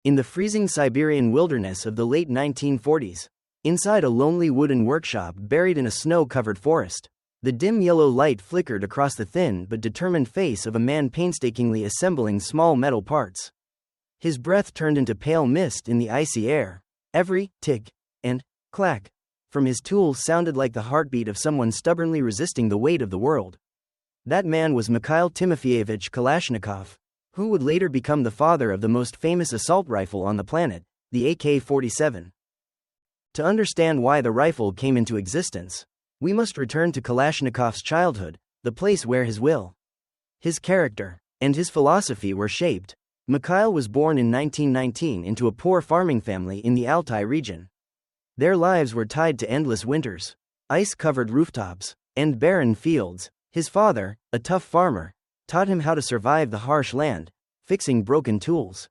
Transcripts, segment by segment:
in the freezing Siberian wilderness of the late 1940s. Inside a lonely wooden workshop buried in a snow-covered forest, the dim yellow light flickered across the thin but determined face of a man painstakingly assembling small metal parts. His breath turned into pale mist in the icy air. Every tick and clack from his tools sounded like the heartbeat of someone stubbornly resisting the weight of the world. That man was Mikhail Timofeyevich Kalashnikov, who would later become the father of the most famous assault rifle on the planet, the AK-47. To understand why the rifle came into existence, we must return to Kalashnikov's childhood, the place where his will, his character, and his philosophy were shaped. Mikhail was born in 1919 into a poor farming family in the Altai region. Their lives were tied to endless winters, ice-covered rooftops, and barren fields. His father, a tough farmer, taught him how to survive the harsh land, fixing broken tools,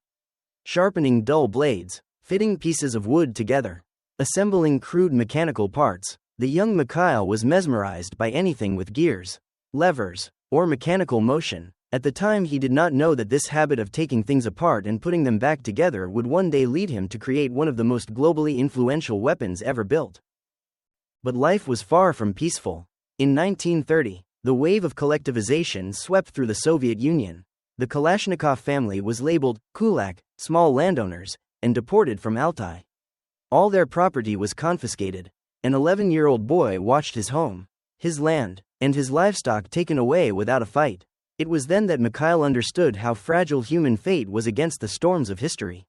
sharpening dull blades, fitting pieces of wood together, assembling crude mechanical parts. The young Mikhail was mesmerized by anything with gears, levers, or mechanical motion. At the time, he did not know that this habit of taking things apart and putting them back together would one day lead him to create one of the most globally influential weapons ever built. But life was far from peaceful. In 1930, the wave of collectivization swept through the Soviet Union. The Kalashnikov family was labeled kulak, small landowners, and deported from Altai. All their property was confiscated. An 11-year-old boy watched his home, his land, and his livestock taken away without a fight. It was then that Mikhail understood how fragile human fate was against the storms of history.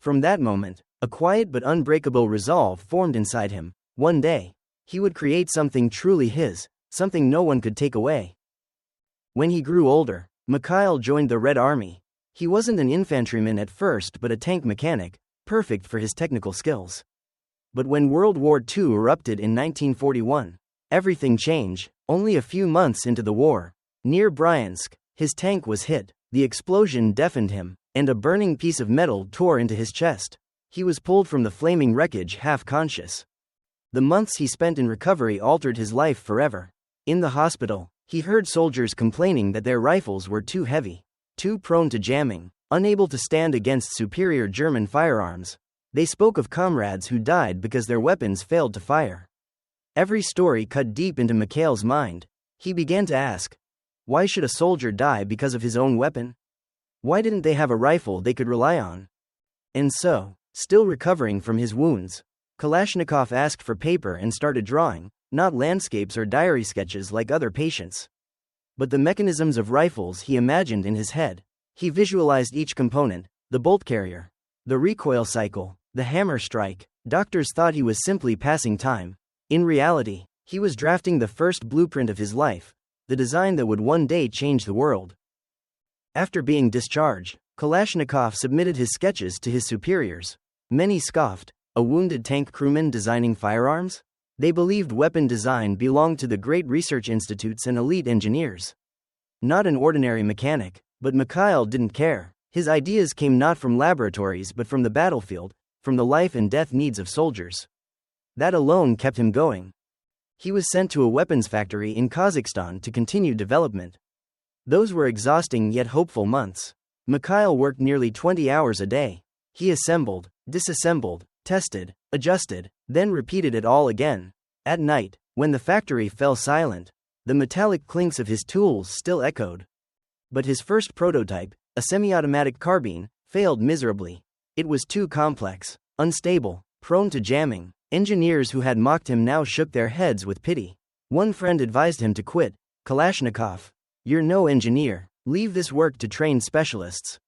From that moment, a quiet but unbreakable resolve formed inside him. One day, he would create something truly his, something no one could take away. When he grew older, Mikhail joined the Red Army. He wasn't an infantryman at first but a tank mechanic, perfect for his technical skills. But when World War II erupted in 1941, everything changed. Only a few months into the war, near Bryansk, his tank was hit. The explosion deafened him, and a burning piece of metal tore into his chest. He was pulled from the flaming wreckage half-conscious. The months he spent in recovery altered his life forever. In the hospital, he heard soldiers complaining that their rifles were too heavy, too prone to jamming, unable to stand against superior German firearms. They spoke of comrades who died because their weapons failed to fire. Every story cut deep into Mikhail's mind. He began to ask, why should a soldier die because of his own weapon? Why didn't they have a rifle they could rely on? And so, still recovering from his wounds, Kalashnikov asked for paper and started drawing, not landscapes or diary sketches like other patients, but the mechanisms of rifles he imagined in his head. He visualized each component, the bolt carrier, the recoil cycle, the hammer strike. Doctors thought he was simply passing time. In reality, he was drafting the first blueprint of his life, the design that would one day change the world. After being discharged, Kalashnikov submitted his sketches to his superiors. Many scoffed. A wounded tank crewman designing firearms? They believed weapon design belonged to the great research institutes and elite engineers, not an ordinary mechanic. But Mikhail didn't care. His ideas came not from laboratories but from the battlefield, from the life and death needs of soldiers. That alone kept him going. He was sent to a weapons factory in Kazakhstan to continue development. Those were exhausting yet hopeful months. Mikhail worked nearly 20 hours a day. He assembled, disassembled, tested, adjusted, then repeated it all again. At night, when the factory fell silent, the metallic clinks of his tools still echoed. But his first prototype, a semi-automatic carbine, failed miserably. It was too complex, unstable, prone to jamming. Engineers who had mocked him now shook their heads with pity. One friend advised him to quit. Kalashnikov, you're no engineer. Leave this work to trained specialists.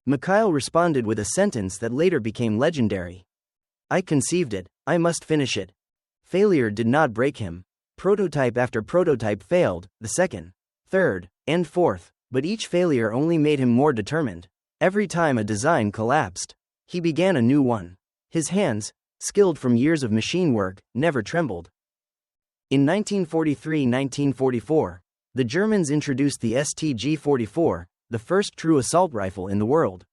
Mikhail responded with a sentence that later became legendary. I conceived it, I must finish it. Failure did not break him. Prototype after prototype failed, the second, third, and fourth, but each failure only made him more determined. Every time a design collapsed, he began a new one. His hands, skilled from years of machine work, never trembled. In 1943-1944, the Germans introduced the STG-44, the first true assault rifle in the world.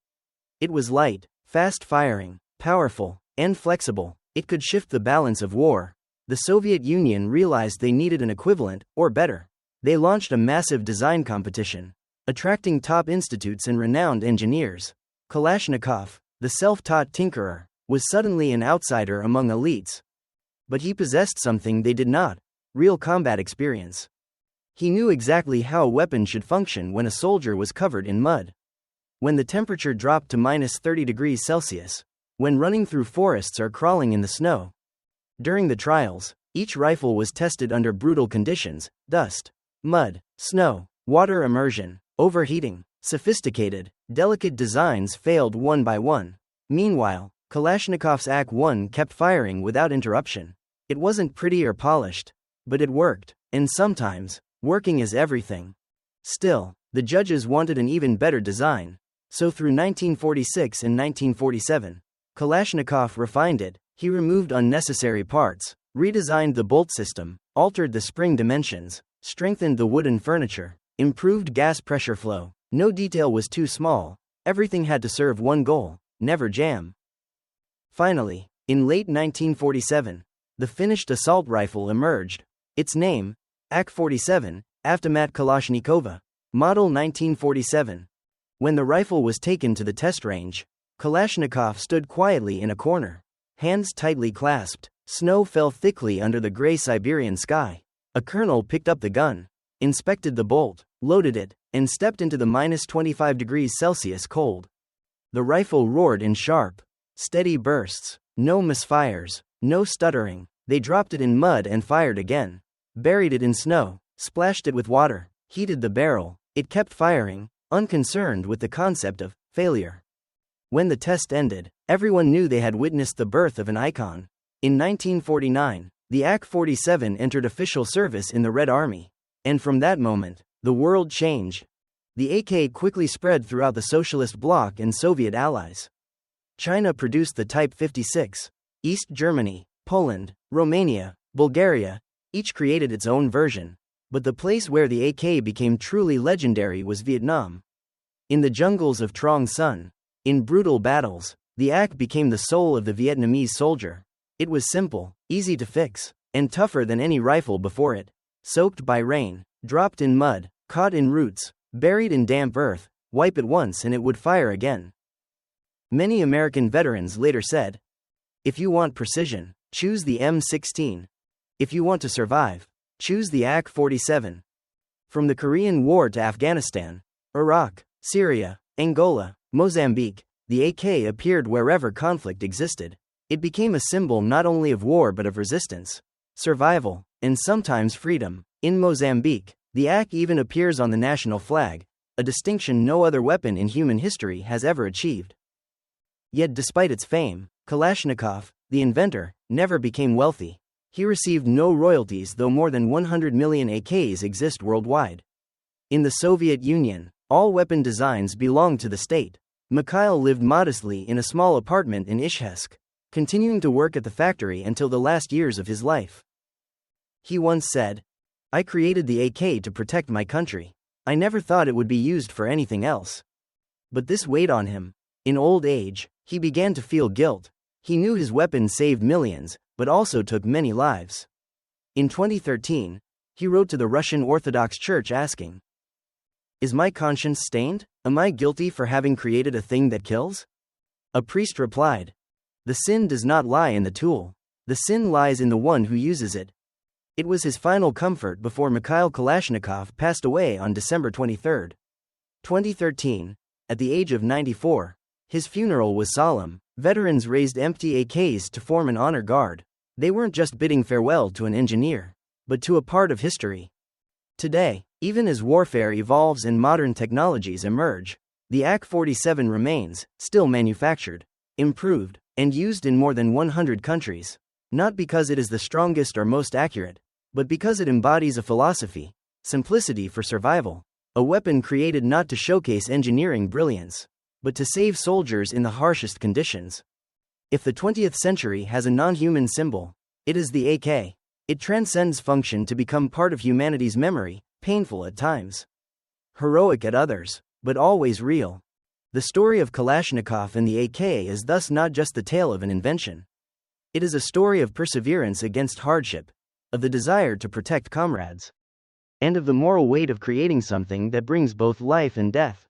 It was light, fast-firing, powerful, and flexible. It could shift the balance of war. The Soviet Union realized they needed an equivalent, or better. They launched a massive design competition, attracting top institutes and renowned engineers. Kalashnikov, The self-taught tinkerer was suddenly an outsider among elites. But he possessed something they did not: real combat experience. He knew exactly how a weapon should function when a soldier was covered in mud, when the temperature dropped to -30°C, when running through forests or crawling in the snow. During the trials, each rifle was tested under brutal conditions: dust, mud, snow, water immersion, overheating. Sophisticated, delicate designs failed one by one. Meanwhile, Kalashnikov's AK-47 kept firing without interruption. It wasn't pretty or polished, but it worked, and sometimes, working is everything. Still, the judges wanted an even better design. So through 1946 and 1947, Kalashnikov refined it. He removed unnecessary parts, redesigned the bolt system, altered the spring dimensions, strengthened the wooden furniture, improved gas pressure flow. No detail was too small. Everything had to serve one goal: never jam. Finally, in late 1947, the finished assault rifle emerged. Its name, AK-47, Avtomat Kalashnikova, model 1947. When the rifle was taken to the test range, Kalashnikov stood quietly in a corner, hands tightly clasped. Snow fell thickly under the gray Siberian sky. A colonel picked up the gun, inspected the bolt, loaded it, and stepped into the -25°C cold. The rifle roared in sharp, steady bursts, no misfires, no stuttering. They dropped it in mud and fired again, buried it in snow, splashed it with water, heated the barrel. It kept firing, unconcerned with the concept of failure. When the test ended, everyone knew they had witnessed the birth of an icon. In 1949, the AK-47 entered official service in the Red Army. And from that moment, the world changed. The AK quickly spread throughout the Socialist bloc and Soviet allies. China produced the Type 56. East Germany, Poland, Romania, Bulgaria, each created its own version. But the place where the AK became truly legendary was Vietnam. In the jungles of Trong Son, in brutal battles, the AK became the soul of the Vietnamese soldier. It was simple, easy to fix, and tougher than any rifle before it. Soaked by rain, dropped in mud, caught in roots, buried in damp earth, wipe it once and it would fire again. Many American veterans later said, "If you want precision, choose the M16. If you want to survive, choose the AK-47." From the Korean War to Afghanistan, Iraq, Syria, Angola, Mozambique, the AK appeared wherever conflict existed. It became a symbol not only of war but of resistance, survival, and sometimes freedom. In Mozambique, the AK even appears on the national flag, a distinction no other weapon in human history has ever achieved. Yet despite its fame, Kalashnikov, the inventor, never became wealthy. He received no royalties, though more than 100 million AKs exist worldwide. In the Soviet Union, all weapon designs belonged to the state. Mikhail lived modestly in a small apartment in Izhevsk, continuing to work at the factory until the last years of his life. He once said, "I created the AK to protect my country. I never thought it would be used for anything else." But this weighed on him. In old age, he began to feel guilt. He knew his weapon saved millions, but also took many lives. In 2013, he wrote to the Russian Orthodox Church asking, "Is my conscience stained? Am I guilty for having created a thing that kills?" A priest replied, "The sin does not lie in the tool. The sin lies in the one who uses it." It was his final comfort before Mikhail Kalashnikov passed away on December 23, 2013, at the age of 94. His funeral was solemn. Veterans raised empty AKs to form an honor guard. They weren't just bidding farewell to an engineer, but to a part of history. Today, even as warfare evolves and modern technologies emerge, the AK-47 remains, still manufactured, improved, and used in more than 100 countries. Not because it is the strongest or most accurate, but because it embodies a philosophy: simplicity for survival. A weapon created not to showcase engineering brilliance, but to save soldiers in the harshest conditions. If the 20th century has a non-human symbol, it is the AK. It transcends function to become part of humanity's memory, painful at times, heroic at others, but always real. The story of Kalashnikov and the AK is thus not just the tale of an invention. It is a story of perseverance against hardship, of the desire to protect comrades, and of the moral weight of creating something that brings both life and death.